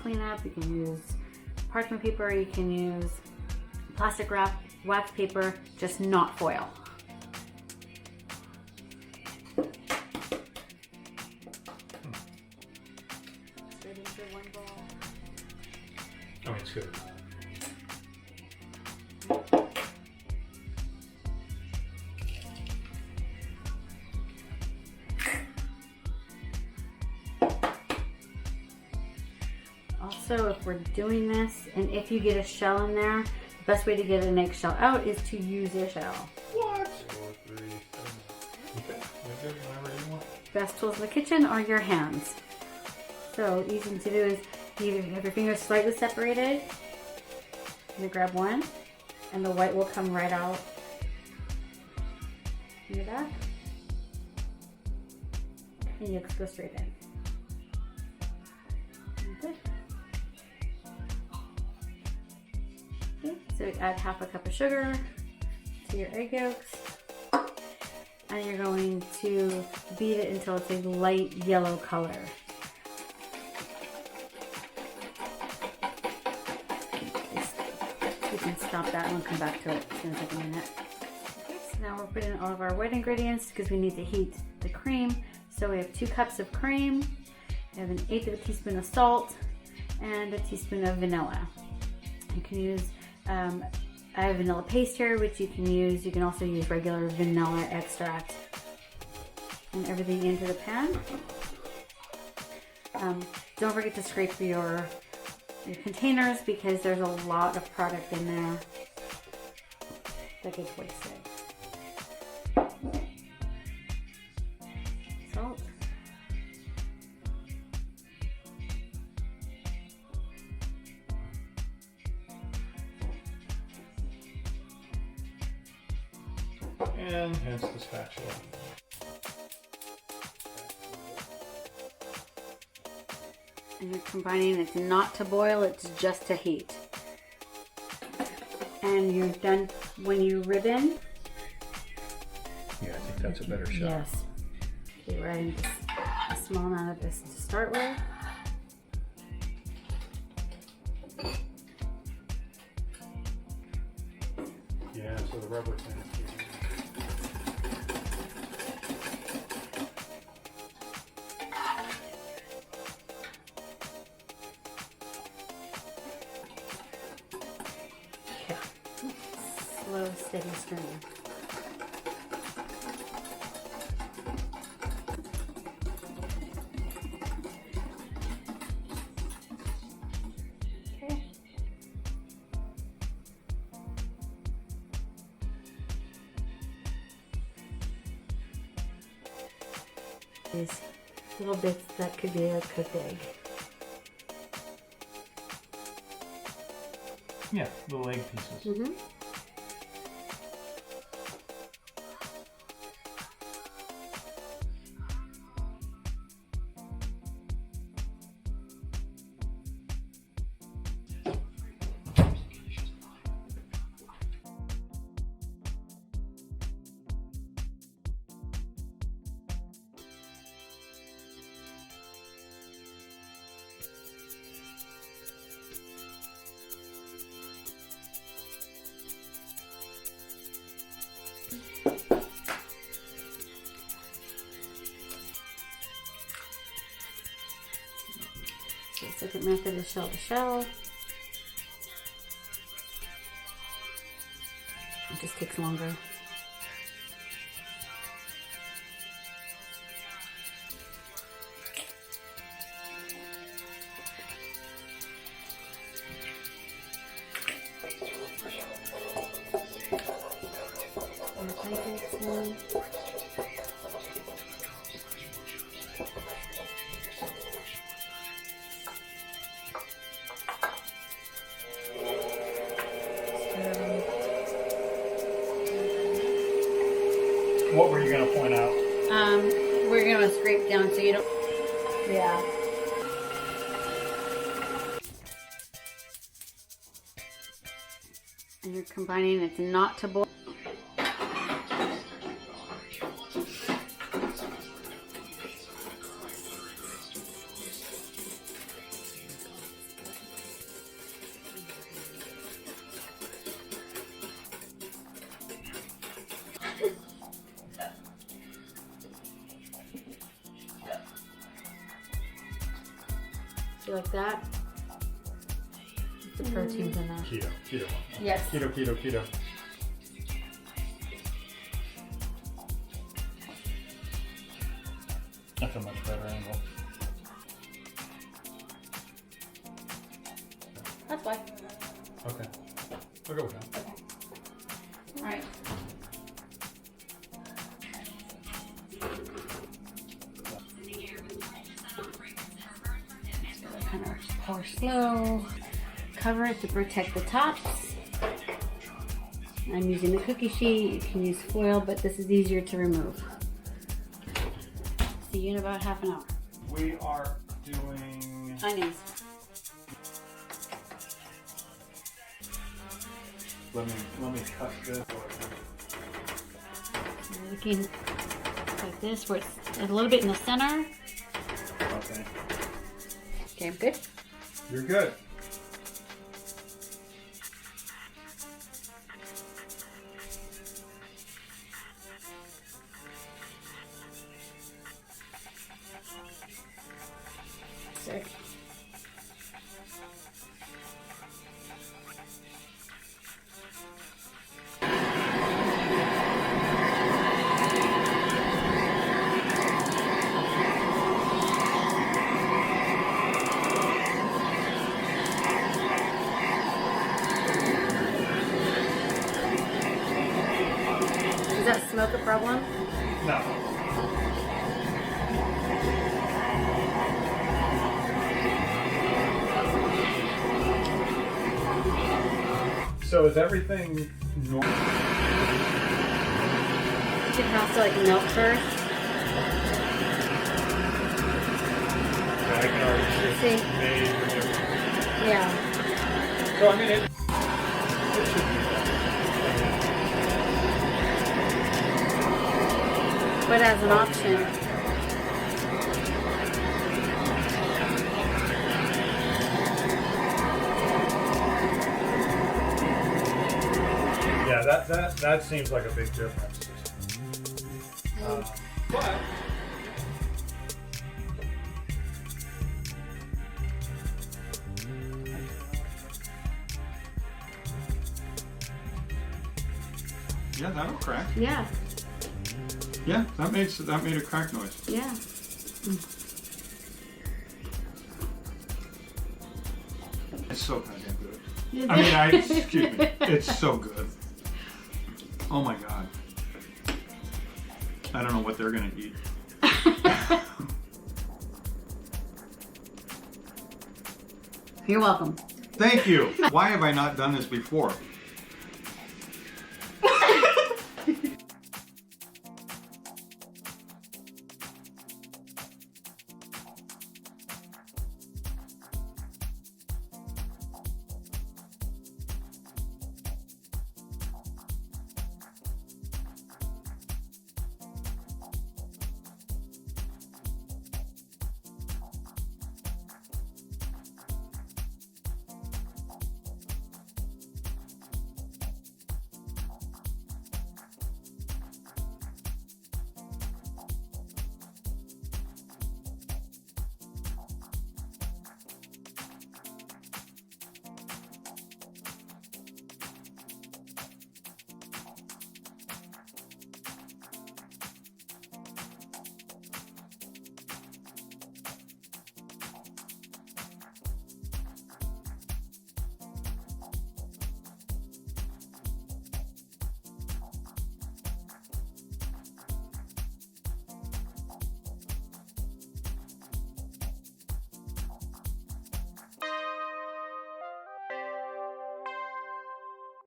cleanup. You can use parchment paper, you can use plastic wrap, wax paper, just not foil. Straight into one bowl. Oh, it's good. Also, if we're doing this, and if you get a shell in there, the best way to get an eggshell out is to use your shell. What? 4, 3, 7. Okay, you're good whenever you want. Best tools in the kitchen are your hands. So easy to do is either have your fingers slightly separated, you grab one, and the white will come right out in the back, and you just go straight in. Okay. Okay, so add half a cup of sugar to your egg yolks, and you're going to beat it until it's a light yellow color. You can stop that and we'll come back to it. It's going to take a minute. Okay, so now we're putting in all of our white ingredients because we need to heat the cream. So we have 2 cups of cream, we have 1/8 of a teaspoon of salt, and a teaspoon of vanilla. You can use, I have vanilla paste here, which you can use. You can also use regular vanilla extract. And everything into the pan. Don't forget to scrape your containers because there's a lot of product in there that gets wasted. Salt. And hence the spatula. And you're combining, it's not to boil, it's just to heat. And you're done when you ribbon. Yeah, I think that's a better shot. Yes. Okay, we're adding a small amount of this to start with. Yeah, so the rubber thing. Slow, steady stream. Okay. These little bits that could be a cooked egg. Yeah, little egg pieces. Mm-hmm. The second method is shell to shell. It just takes longer. What were you going to point out? We're going to scrape down so you don't... Yeah. And you're combining, it's not to boil. You like that? The protein's in there. Keto. Yes. Keto. That's a much better angle. That's why. Okay. I'll go with that. Okay. All right. Kind of pour slow. Cover it to protect the tops. I'm using the cookie sheet. You can use foil, but this is easier to remove. See you in about half an hour. We are doing Onions. Let me cut this. You're looking like this, where it's a little bit in the center. Okay. Okay, I'm good. You're good. Sick. Is that smoke a problem? No. So is everything normal? It has to like melt first. I can already see See? made for different. Yeah. So I mean it should be But as an option. Yeah, that seems like a big difference. But yeah, that'll crack. Yeah. Yeah, that made a crack noise. Yeah. It's so goddamn good. I mean, excuse me. It's so good. Oh my god. I don't know what they're gonna eat. You're welcome. Thank you. Why have I not done this before?